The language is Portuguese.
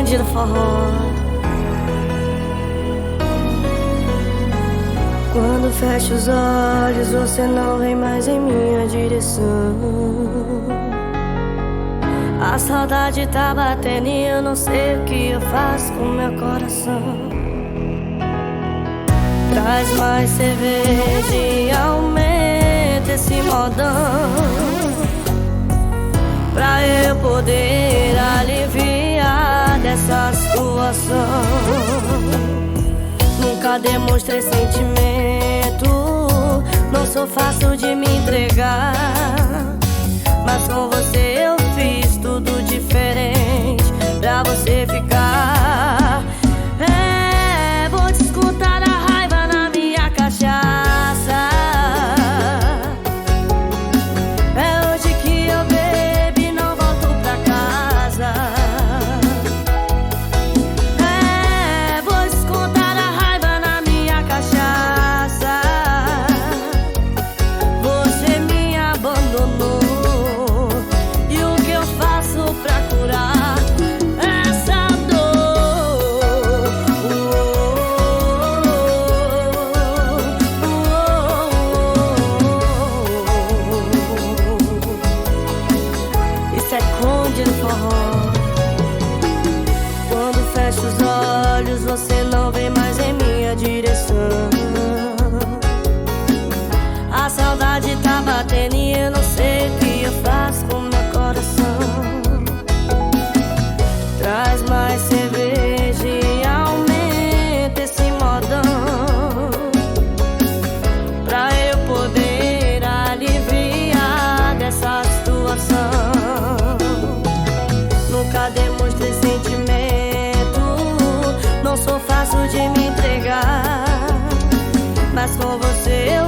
esconde no forró. Quando fecho os olhos, você não vem mais em minha direção. A saudade tá batendo e eu não sei o que eu faço com meu coração. Traz mais cerveja e aumenta esse modão, pra eu poder aliviar dessa situação. Nunca demonstrei sentimento, não sou fácil de me entregar, mas com você eu fiz tudo diferente pra você ficar. Vou descontar a raiva na minha cachaça. É hoje que eu bebo e não volto pra casa. Vou descontar a raiva na minha cachaça. Você me abandonou, e o que eu faço pra curar essa dor? Isso é conde no forró. Quando fecho os olhos, você não vem mais em minha direção. A saudade tá batendo e eu não sei o que eu faço com meu coração. Traz mais cerveja e aumenta esse modão, pra eu poder aliviar dessa situação. Nunca demonstrei sentimento, não sou fácil de me entregar, mas com você eu